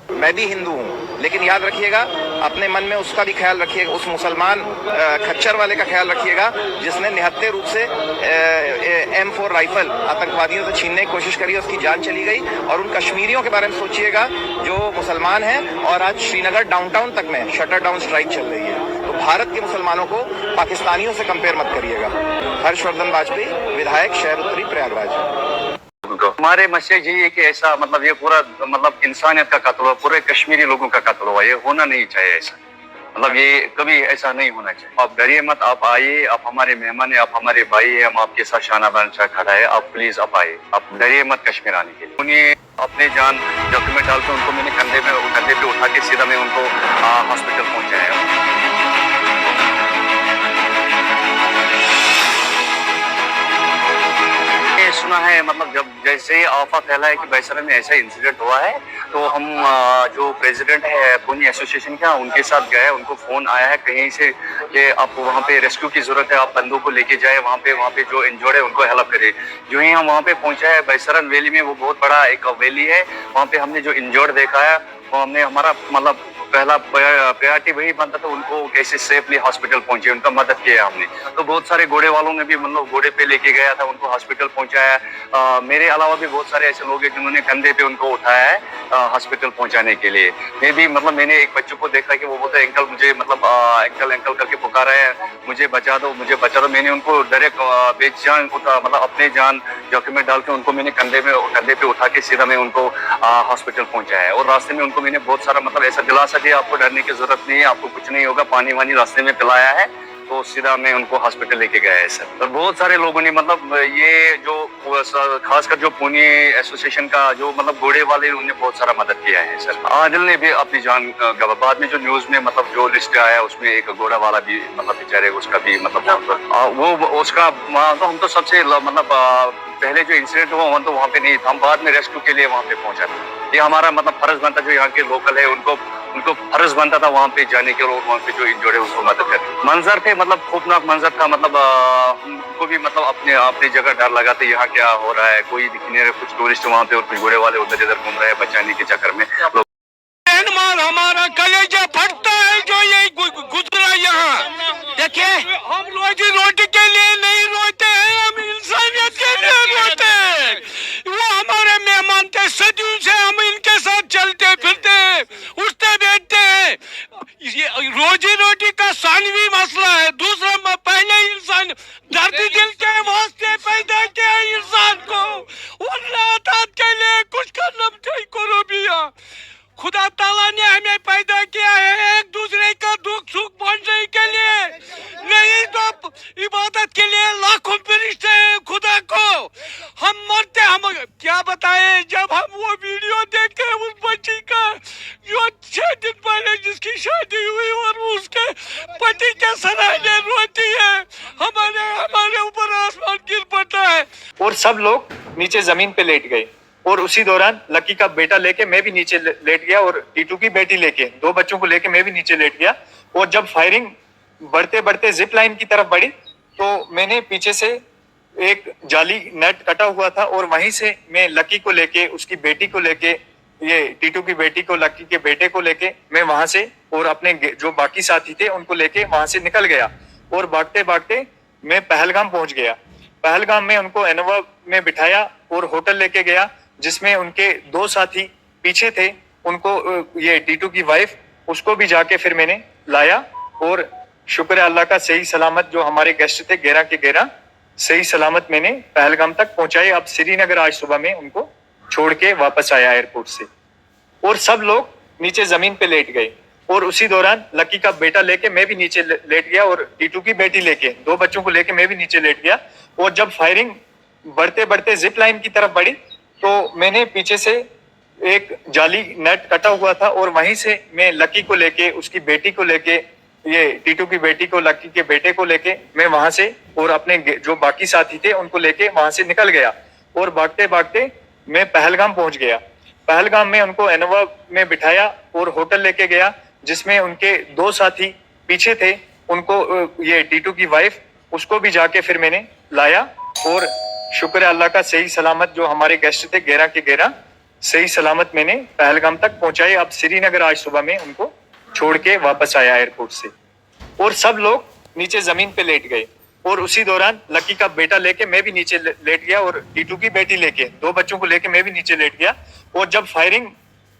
मैं भी हिंदू हूँ, लेकिन याद रखिएगा, अपने मन में उसका भी ख्याल रखिएगा, उस मुसलमान खच्चर वाले का ख्याल रखिएगा जिसने निहत्थे रूप से M4 राइफल आतंकवादियों से छीनने की कोशिश करी, उसकी जान चली गई। और उन कश्मीरियों के बारे में सोचिएगा जो मुसलमान हैं और आज श्रीनगर डाउनटाउन तक में शटर डाउन स्ट्राइक चल रही है। तो भारत के मुसलमानों को पाकिस्तानियों से कंपेयर मत करिएगा। हर्षवर्धन वाजपेयी, विधायक, शहर उत्तरी, प्रयागराज। हमारे मैसेज यही है कि ऐसा मतलब ये पूरा मतलब इंसानियत का कत्ल हुआ, पूरे कश्मीरी लोगों का कत्ल हुआ, ये होना नहीं चाहिए ऐसा। मतलब ये कभी ऐसा नहीं होना चाहिए। आप डरिए मत, आप आइए, आप हमारे मेहमान हैं, आप हमारे भाई हैं, हम आपके साथ शाना बाना खड़ा है। आप प्लीज आप आइए, आप डरिए मत कश्मीर आने के लिए। उन्हें अपने जान जोखिम में डाल के उनको मैंने कंधे पे उठा के सीधा मैं उनको हॉस्पिटल पहुंचाया। सुना है मतलब जब जैसे ही आफा फैला है कि बैसरा में ऐसा इंसिडेंट हुआ है, तो हम जो प्रेसिडेंट है पुनी एसोसिएशन का, उनके साथ गए। उनको फोन आया है कहीं से कि आप वहाँ पे रेस्क्यू की जरूरत है, आप बंदों को लेके जाए वहाँ पे जो इंजर्ड है उनको हेल्प करे। जो ही हम वहाँ पे पहुंचे हैं बैसरन वैली में, वो बहुत बड़ा एक वैली है, वहाँ पे हमने जो इंजर्ड देखा है वो हमने हमारा मतलब पहला प्रायोरिटी वही बनता था, उनको कैसे सेफली हॉस्पिटल पहुंचे, उनका मदद किया हमने। तो बहुत सारे घोड़े वालों ने भी मतलब घोड़े पे लेके गया था, उनको हॉस्पिटल पहुंचाया। मेरे अलावा भी बहुत सारे ऐसे लोग हैं जिन्होंने कंधे पे उनको उठाया है हॉस्पिटल पहुंचाने के लिए। मैं भी मतलब मैंने एक बच्चों को देखा कि वो बोलता है अंकल मुझे मतलब अंकल अंकल करके पुकारा है, मुझे बचा दो मुझे बचा दो। मैंने उनको डायरेक्ट बेजान मतलब अपने जान जोखिम में डाल के उनको मैंने कंधे पे उठा के सीधा मैं उनको हॉस्पिटल पहुंचाया है। और रास्ते में उनको मैंने बहुत सारा मतलब ऐसा दिलासा दिया, आपको डरने की जरूरत नहीं है, आपको कुछ नहीं होगा, पानी वानी रास्ते में पिलाया है। तो सीधा मैं उनको हॉस्पिटल लेके गया है सर। और बहुत सारे लोगों ने मतलब ये जो खासकर जो पुणे एसोसिएशन का जो मतलब घोड़े वाले, उन्होंने बहुत सारा मदद किया है सर। आदिल ने भी अपनी जान गवा। बाद में जो न्यूज में मतलब जो लिस्ट आया उसमें एक घोड़ा वाला भी मतलब बेचारे उसका भी मतलब वो उसका तो हम तो सबसे मतलब पहले जो इंसिडेंट हुआ वो तो वहाँ पे नहीं था, हम बाद में रेस्क्यू के लिए वहाँ पे पहुंचा था। ये हमारा मतलब फर्ज बनता, जो यहाँ के लोकल है उनको फर्ज बनता था वहाँ पे जाने के, और वहाँ पे जो इंजर्ड है उसको मदद करनी। मंजर थे मतलब खौफनाक मंजर था, मतलब हमको भी मतलब अपनी जगह डर लगा था, यहाँ क्या हो रहा है, कोई दिख नहीं रहा। कुछ टूरिस्ट वहाँ पे और कुछ घोड़े वाले उधर इधर घूम रहे हैं बचाने के चक्कर में। हमारा कलेजा फटता है जो ये गुजरा यहाँ। देखिए हम रोजी रोटी के लिए नहीं रोते हैं, हम इंसानियत के लिए रोते हैं। वो हमारे मेहमान थे, सदियों से हम इनके साथ चलते फिरते उठते बैठते हैं। ये रोजी रोटी का सानवी मसला है। दूसरा पहले इंसान दर्द दिल के वास्ते पैदा किया इंसान को, और रात के लिए कुछ करना चाहिए करो भैया। खुदा ताला ने हमें पैदा किया है एक दूसरे का दुख सुख बांटने के लिए, नहीं तो इबादत के लिए लाखों फरिश्ते हैं खुदा को। हम मरते, हम क्या बताएं। जब हम वो वीडियो देखे उस बच्ची का जो 6 दिन पहले जिसकी शादी हुई और उसके पति के सराहने रोती है, हमारे ऊपर आसमान गिर पड़ता है। और सब लोग नीचे जमीन पे लेट गए। और उसी दौरान लकी का बेटा लेके मैं भी नीचे लेट गया, और टीटू की बेटी लेके 2 बच्चों को लेके मैं भी नीचे लेट गया। और जब फायरिंग बढ़ते बढ़ते जिप लाइन की तरफ बढ़ी, तो मैंने पीछे से एक जाली नेट कटा हुआ था, और वहीं से मैं लकी को लेके, उसकी बेटी को लेके, ये टीटू की बेटी को, लकी के बेटे को लेके मैं वहां से और अपने जो बाकी साथी थे उनको लेके वहां से निकल गया। और भागते भागते मैं पहलगाम पहुंच गया। पहलगाम में उनको इनोवा में बिठाया और होटल लेके गया, जिसमें उनके 2 साथी पीछे थे। उनको ये टीटू की वाइफ, उसको भी जाके फिर मैंने लाया। और शुक्र है अल्लाह का, सही सलामत जो हमारे गेस्ट थे 11 के 11 सही सलामत मैंने पहलगाम तक पहुंचाए। अब श्रीनगर आज सुबह में उनको छोड़ के वापस आया एयरपोर्ट से। और सब लोग नीचे जमीन पे लेट गए। और उसी दौरान लकी का बेटा लेके मैं भी नीचे लेट गया, और टीटू की बेटी लेके 2 बच्चों को लेके मैं भी नीचे लेट गया। और जब फायरिंग बढ़ते बढ़ते जिप लाइन की तरफ बढ़ी, तो मैंने पीछे से एक जाली नेट कटा हुआ था, और वहीं से मैं लकी को लेके, उसकी बेटी को लेके, ये टीटू की बेटी को, लकी के बेटे को लेके मैं वहां से और अपने जो बाकी साथी थे उनको लेके वहां से निकल गया। और भागते भागते मैं पहलगाम पहुंच गया। पहलगाम में उनको इनोवा में बिठाया और होटल लेके गया, जिसमें उनके 2 साथी पीछे थे। उनको ये टीटू की वाइफ, उसको भी जाके फिर मैंने लाया। और शुक्र है अल्लाह का, सही सलामत जो हमारे गेस्ट थे 11 के 11 सही सलामत मैंने पहलगाम तक पहुंचाए। अब श्रीनगर आज सुबह में उनको छोड़ के वापस आया एयरपोर्ट से, और सब लोग नीचे जमीन पे लेट गए। और उसी दौरान लकी का बेटा लेके मैं भी नीचे लेट गया, और टीटू की बेटी लेके, दो बच्चों को लेके मैं भी नीचे लेट गया। और जब फायरिंग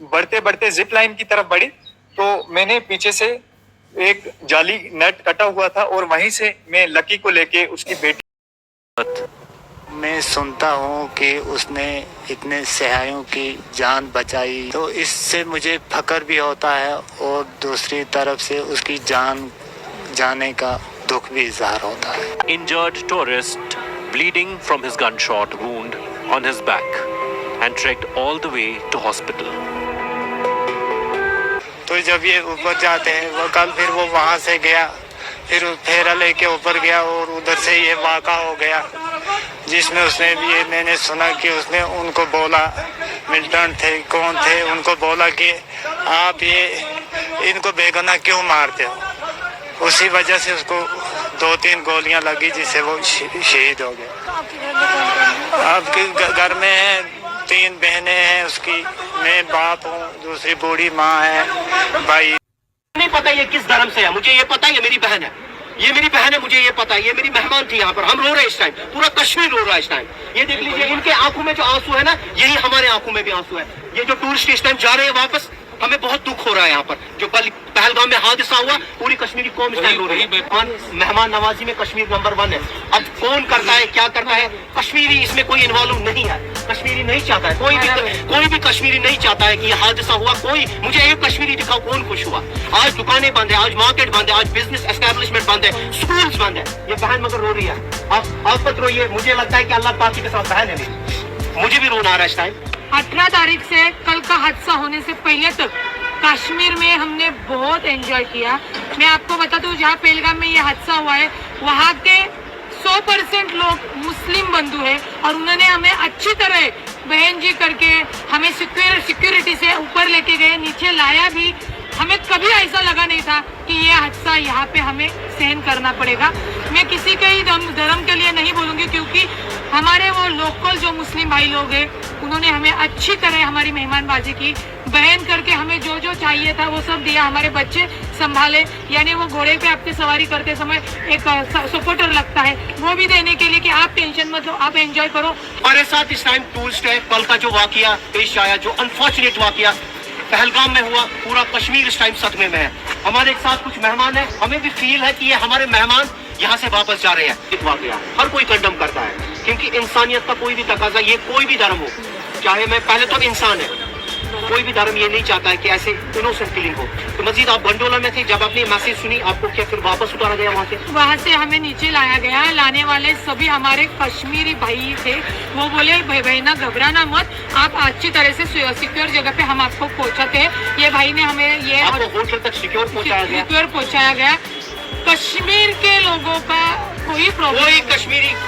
बढ़ते बढ़ते जिप लाइन की तरफ बढ़ी तो मैंने पीछे से एक जाली नेट कटा हुआ था, और वहीं से मैं लकी को लेके उसकी बेटी। मैं सुनता हूँ कि उसने इतने सहायों की जान बचाई, तो इससे मुझे फख्र भी होता है, और दूसरी तरफ से उसकी जान जाने का दुख भी इजहार होता है। Injured tourist bleeding from his gunshot wound on his back and trekked all the way to hospital. तो जब ये ऊपर जाते हैं, वो कल फिर वो वहाँ से गया, फिर फेरा लेके ऊपर गया, और उधर से ये वाक़ा हो गया, जिसमें उसने ये मैंने सुना कि उसने उनको बोला, मिलिटेंट थे कौन थे, उनको बोला कि आप ये इनको बेगुनाह क्यों मारते हो। उसी वजह से उसको 2-3 गोलियां लगी, जिससे वो शहीद हो गए। आपके घर में है 3 बहनें हैं उसकी, मैं बाप हूँ, दूसरी बूढ़ी माँ है, भाई नहीं पता ये किस धर्म से है, मुझे ये पता है ये मेरी बहन है, ये मेरी बहन है, मुझे ये पता है, ये मेरी मेहमान थी यहाँ पर। हम रो रहे हैं इस टाइम, पूरा कश्मीर रो रहा है इस टाइम। ये देख लीजिए, इनके आंखों में जो आंसू है ना, यही हमारे आंखों में भी आंसू है। ये जो टूरिस्ट इस टाइम जा रहे हैं वापस, हमें बहुत दुख हो रहा है यहाँ पर। जो कल पहलगाम में हादसा हुआ, पूरी कश्मीरी कौम इस टाइम रो रही है। मेहमान नवाजी में कश्मीर नंबर 1 है। अब कौन करता है, क्या करता है, कश्मीरी इसमें कोई इन्वॉल्व नहीं है। कश्मीरी नहीं चाहता है, कोई भी कश्मीरी नहीं चाहता है कि ये हादसा हुआ। कोई मुझे एक कश्मीरी दिखाओ कौन खुश हुआ। आज दुकानें बंद है, आज मार्केट बंद है, आज बिजनेस एस्टेब्लिशमेंट बंद है, स्कूल्स बंद है। ये बहन मगर रो रही है। आप मत रोइए, मुझे लगता है कि अल्लाह पाक के साथ बहन है मेरी, मुझे भी रोना आ रहा है इस टाइम। 18 तारीख से कल का हादसा होने से पहले तक कश्मीर में हमने बहुत एंजॉय किया। मैं आपको बता दूं, जहाँ पहलगाम में ये हादसा हुआ है, वहाँ के 100% लोग मुस्लिम बंधु हैं, और उन्होंने हमें अच्छी तरह बहन जी करके हमें सिक्योरिटी से ऊपर लेके गए, नीचे लाया भी। हमें कभी ऐसा लगा नहीं था कि ये हादसा यहाँ पे हमें सहन करना पड़ेगा। मैं किसी के ही धर्म के लिए नहीं बोलूँगी, क्योंकि हमारे वो लोकल जो मुस्लिम भाई लोग हैं, उन्होंने हमें अच्छी तरह हमारी मेहमानबाजी की, बहन करके हमें जो जो चाहिए था वो सब दिया। हमारे बच्चे संभाले, यानी वो घोड़े पे आपके सवारी करते समय एक सपोर्टर लगता है, वो भी देने के लिए कि आप टेंशन मत लो, आप एंजॉय करो। हमारे साथ इस टाइम टूरिस्ट है। कल का जो वाकया पेश आया, जो अनफॉर्चुनेट वाकया पहलगाम में हुआ, पूरा कश्मीर इस टाइम सदमे में है। हमारे साथ कुछ मेहमान है, हमें भी फील है कि ये हमारे मेहमान यहाँ से वापस जा रहे हैं। एक वाकया हर कोई कंडम करता है, क्योंकि इंसानियत का कोई भी तकाजा, ये कोई भी धर्म हो, चाहे मैं पहले तो इंसान है, कोई भी धर्म ये नहीं चाहता है कि ऐसे इनोसेंट किलिंग हो। तो मजीद आप बंडोला में थे, जब आपने मैसेज सुनी, आपको क्या फिर वापस उतारा गया वहाँ से? वहाँ से हमें नीचे लाया गया। लाने वाले सभी हमारे कश्मीरी भाई थे। वो बोले बहना घबराना मत, आप अच्छी तरह से सिक्योर जगह पे हम आपको पहुँचाते हैं। ये भाई ने हमें ये होटल तक सिक्योर पहुँचाया गया। कश्मीर के लोगों का कोई प्रॉब्लम, कोई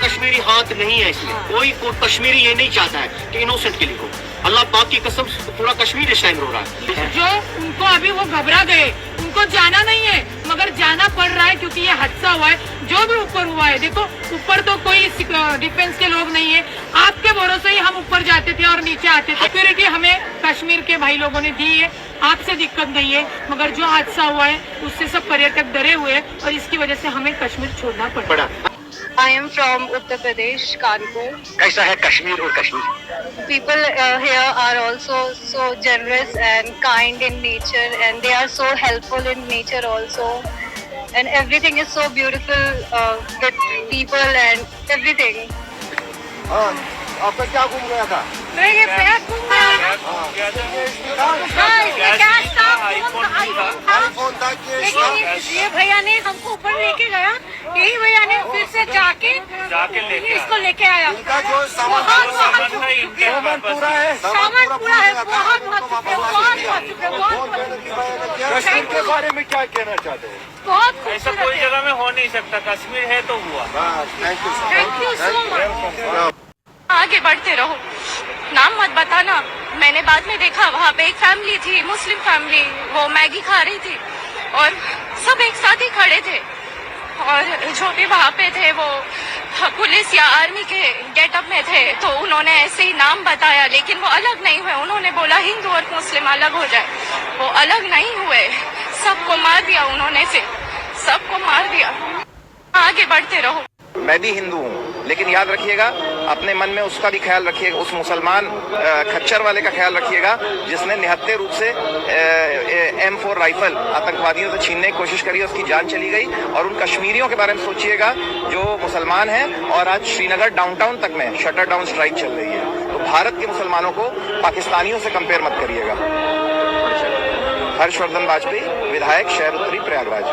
कश्मीरी हाथ नहीं है इसमें। कोई कश्मीरी ये नहीं चाहता है कि इनोसेंट किलिंग हो। अल्लाह पाक की कसम, पूरा कश्मीर इस टाइम रो रहा है। जो उनको अभी वो घबरा गए, उनको जाना नहीं है, मगर जाना पड़ रहा है, क्योंकि ये हादसा हुआ है। जो भी ऊपर हुआ है, देखो ऊपर तो कोई डिफेंस के लोग नहीं है, आपके भरोसे ही हम ऊपर जाते थे और नीचे आते थे। सिक्योरिटी हमें कश्मीर के भाई लोगों ने दी है, आपसे दिक्कत नहीं है, मगर जो हादसा हुआ है उससे सब पर्यटक डरे हुए हैं, और इसकी वजह से हमें कश्मीर छोड़ना पड़ा। I am from Uttar Pradesh, Kanpur. कैसा है कश्मीर और Kashmir? People here are also so generous and kind in nature, and they are so helpful in nature also. And everything is so beautiful with people and everything. आपका क्या घूम गया था? ये bag घूम गया। आईफोन था कि ये भैया ने हमको ऊपर लेके गया, यही भैया ने फिर से जाके इसको लेके आया। इनका जो सामान पूरा है, सामान पूरा है, बहुत कश्मीर के बारे में क्या कहना चाहते हो? बहुत ऐसा कोई जगह में हो नहीं सकता, कश्मीर है तो हुआ। Thank you so much. आगे बढ़ते रहो, नाम मत बताना। मैंने बाद में देखा वहाँ पे एक फैमिली थी, मुस्लिम फैमिली, वो मैगी खा रही थी और सब एक साथ ही खड़े थे, और जो भी वहाँ पे थे वो पुलिस या आर्मी के गेटअप में थे तो उन्होंने ऐसे ही नाम बताया, लेकिन वो अलग नहीं हुए। उन्होंने बोला हिंदू और मुस्लिम अलग हो जाए, वो अलग नहीं हुए। सबको मार दिया उन्होंने, फिर सबको मार दिया। आगे बढ़ते रहो। मैं भी हिंदू हूँ, लेकिन याद रखिएगा अपने मन में उसका भी ख्याल रखिएगा, उस मुसलमान खच्चर वाले का ख्याल रखिएगा जिसने निहत्थे रूप से M4 राइफल आतंकवादियों से छीनने की कोशिश करी, उसकी जान चली गई। और उन कश्मीरियों के बारे में सोचिएगा जो मुसलमान हैं और आज श्रीनगर डाउनटाउन तक में शटर डाउन स्ट्राइक चल रही है। तो भारत के मुसलमानों को पाकिस्तानियों से कंपेयर मत करिएगा। हर्षवर्धन वाजपेयी, विधायक शहर उत्तरी प्रयागराज।